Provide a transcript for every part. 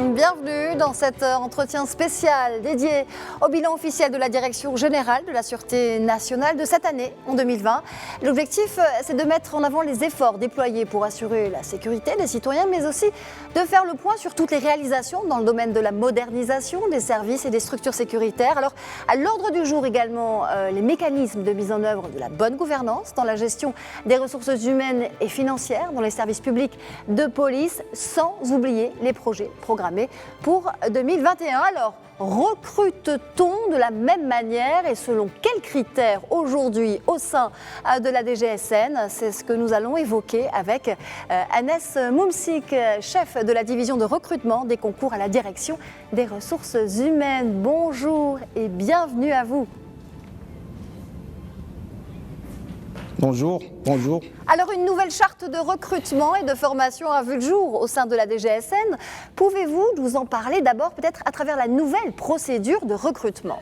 Bienvenue dans cet entretien spécial dédié au bilan officiel de la Direction générale de la Sûreté nationale de cette année, en 2020. L'objectif, c'est de mettre en avant les efforts déployés pour assurer la sécurité des citoyens, mais aussi de faire le point sur toutes les réalisations dans le domaine de la modernisation des services et des structures sécuritaires. Alors, à l'ordre du jour également, les mécanismes de mise en œuvre de la bonne gouvernance dans la gestion des ressources humaines et financières dans les services publics de police, sans oublier les projets programmés pour 2021. Alors, recrute-t-on de la même manière et selon quels critères aujourd'hui au sein de la DGSN? C'est ce que nous allons évoquer avec Anes Moumsik, chef de la division de recrutement des concours à la direction des ressources humaines. Bonjour et bienvenue à vous. Bonjour, bonjour. Alors, une nouvelle charte de recrutement et de formation a vu le jour au sein de la DGSN. Pouvez-vous nous en parler d'abord peut-être à travers la nouvelle procédure de recrutement?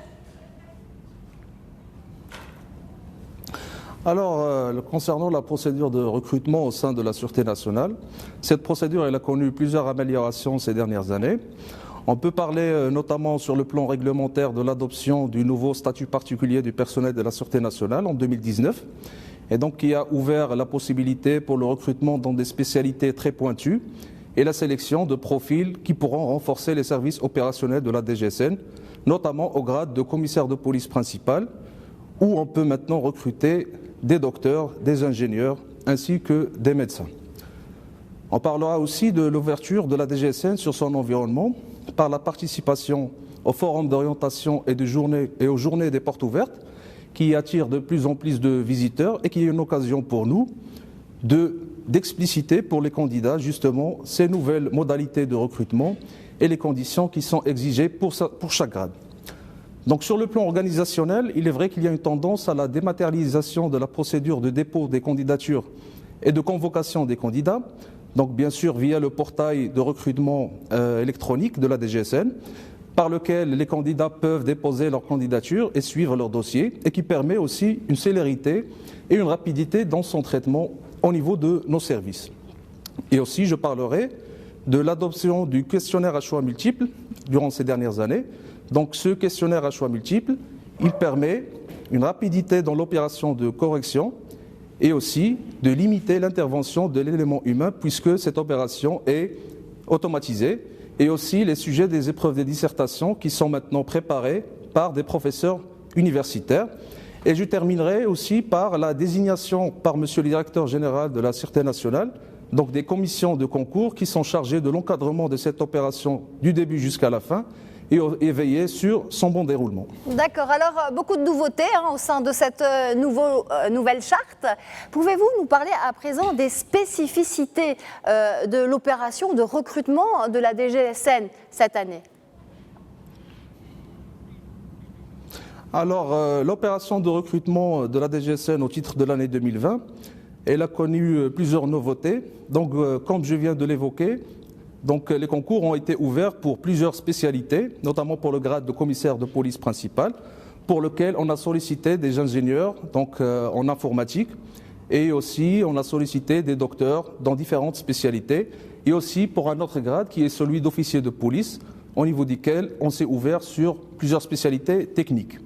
Alors, concernant la procédure de recrutement au sein de la Sûreté nationale, cette procédure elle a connu plusieurs améliorations ces dernières années. On peut parler notamment sur le plan réglementaire de l'adoption du nouveau statut particulier du personnel de la Sûreté nationale en 2019. Et donc qui a ouvert la possibilité pour le recrutement dans des spécialités très pointues et la sélection de profils qui pourront renforcer les services opérationnels de la DGSN, notamment au grade de commissaire de police principal, où on peut maintenant recruter des docteurs, des ingénieurs, ainsi que des médecins. On parlera aussi de l'ouverture de la DGSN sur son environnement par la participation au forum d'orientation et aux journées des portes ouvertes, qui attire de plus en plus de visiteurs et qui est une occasion pour nous d'expliciter pour les candidats justement ces nouvelles modalités de recrutement et les conditions qui sont exigées pour chaque grade. Donc sur le plan organisationnel, il est vrai qu'il y a une tendance à la dématérialisation de la procédure de dépôt des candidatures et de convocation des candidats, donc bien sûr via le portail de recrutement électronique de la DGSN, par lequel les candidats peuvent déposer leur candidature et suivre leur dossier, et qui permet aussi une célérité et une rapidité dans son traitement au niveau de nos services. Et aussi, je parlerai de l'adoption du questionnaire à choix multiples durant ces dernières années. Donc ce questionnaire à choix multiples, il permet une rapidité dans l'opération de correction et aussi de limiter l'intervention de l'élément humain puisque cette opération est automatisée. Et aussi les sujets des épreuves de dissertation qui sont maintenant préparés par des professeurs universitaires. Et je terminerai aussi par la désignation par Monsieur le directeur général de la Sûreté nationale, donc des commissions de concours qui sont chargées de l'encadrement de cette opération du début jusqu'à la fin et veiller sur son bon déroulement. D'accord, alors beaucoup de nouveautés au sein de cette nouvelle charte. Pouvez-vous nous parler à présent des spécificités de l'opération de recrutement de la DGSN cette année? Alors, l'opération de recrutement de la DGSN au titre de l'année 2020, elle a connu plusieurs nouveautés. Donc, comme je viens de l'évoquer, donc, les concours ont été ouverts pour plusieurs spécialités, notamment pour le grade de commissaire de police principal, pour lequel on a sollicité des ingénieurs donc, en informatique et aussi on a sollicité des docteurs dans différentes spécialités et aussi pour un autre grade qui est celui d'officier de police, au niveau duquel on s'est ouvert sur plusieurs spécialités techniques.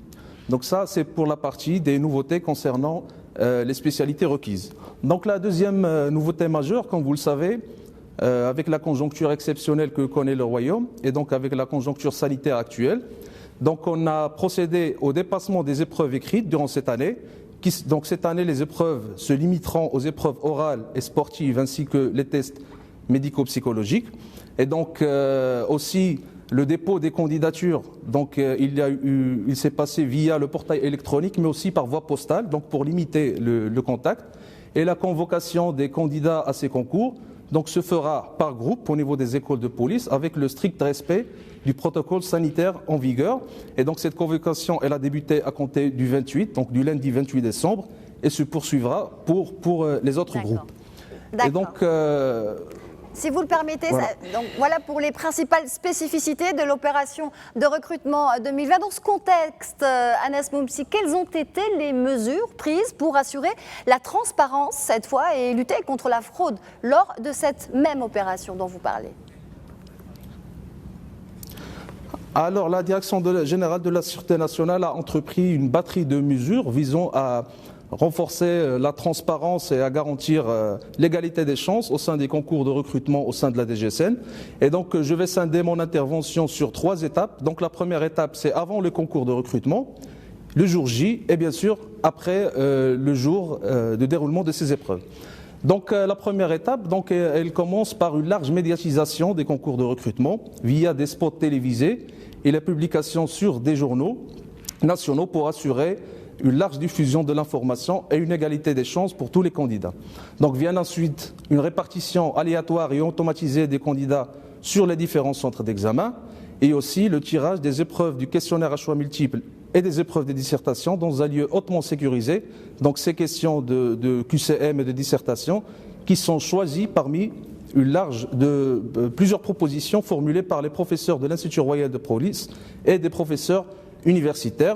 Donc ça, c'est pour la partie des nouveautés concernant les spécialités requises. Donc la deuxième nouveauté majeure, comme vous le savez, avec la conjoncture exceptionnelle que connaît le Royaume et donc avec la conjoncture sanitaire actuelle. Donc on a procédé au dépassement des épreuves écrites durant cette année. Donc cette année, les épreuves se limiteront aux épreuves orales et sportives ainsi que les tests médico-psychologiques. Et donc aussi le dépôt des candidatures, donc il s'est passé via le portail électronique mais aussi par voie postale, donc pour limiter le contact. Et la convocation des candidats à ces concours donc se fera par groupe au niveau des écoles de police avec le strict respect du protocole sanitaire en vigueur. Et donc cette convocation, elle a débuté à compter du 28, donc du lundi 28 décembre, et se poursuivra pour les autres groupes. Et donc, si vous le permettez, voilà. Donc voilà pour les principales spécificités de l'opération de recrutement 2020. Dans ce contexte, Anes Moumsik, quelles ont été les mesures prises pour assurer la transparence cette fois et lutter contre la fraude lors de cette même opération dont vous parlez ? Alors, la Direction générale de la Sûreté nationale a entrepris une batterie de mesures visant à renforcer la transparence et à garantir l'égalité des chances au sein des concours de recrutement au sein de la DGSN. Et donc, je vais scinder mon intervention sur 3 étapes. Donc, la première étape, c'est avant le concours de recrutement, le jour J et bien sûr après le jour de déroulement de ces épreuves. Donc, la première étape, donc, elle commence par une large médiatisation des concours de recrutement via des spots télévisés et la publication sur des journaux nationaux pour assurer une large diffusion de l'information et une égalité des chances pour tous les candidats. Donc vient ensuite une répartition aléatoire et automatisée des candidats sur les différents centres d'examen et aussi le tirage des épreuves du questionnaire à choix multiples et des épreuves de dissertation dans un lieu hautement sécurisé. Donc ces questions de QCM et de dissertation qui sont choisies parmi plusieurs propositions formulées par les professeurs de l'Institut royal de police et des professeurs universitaires,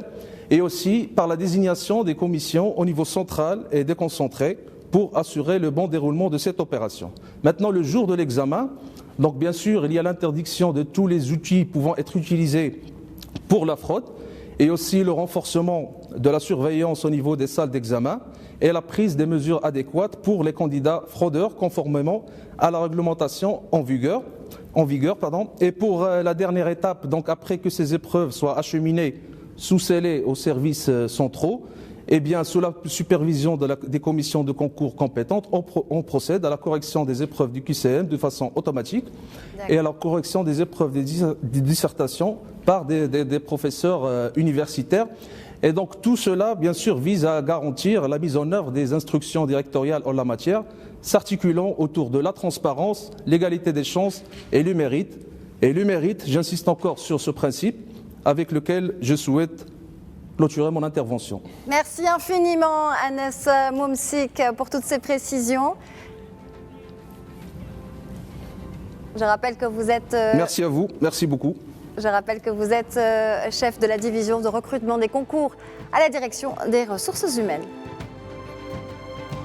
et aussi par la désignation des commissions au niveau central et déconcentré pour assurer le bon déroulement de cette opération. Maintenant, le jour de l'examen, donc bien sûr, il y a l'interdiction de tous les outils pouvant être utilisés pour la fraude, et aussi le renforcement de la surveillance au niveau des salles d'examen et la prise des mesures adéquates pour les candidats fraudeurs conformément à la réglementation en vigueur. Et pour la dernière étape, donc après que ces épreuves soient acheminées sous scellé aux services centraux, et bien sous la supervision des commissions de concours compétentes, on procède à la correction des épreuves du QCM de façon automatique et à la correction des épreuves des dissertations par des professeurs universitaires. Et donc tout cela, bien sûr, vise à garantir la mise en œuvre des instructions directoriales en la matière, s'articulant autour de la transparence, l'égalité des chances et le mérite. Et le mérite, j'insiste encore sur ce principe, avec lequel je souhaite clôturer mon intervention. Merci infiniment Anas Moumsik pour toutes ces précisions. Je rappelle que vous êtes... Merci à vous, merci beaucoup. Je rappelle que vous êtes chef de la division de recrutement des concours à la direction des ressources humaines.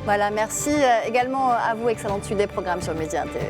Voilà, merci également à vous, excellente suite des programmes sur Média TV.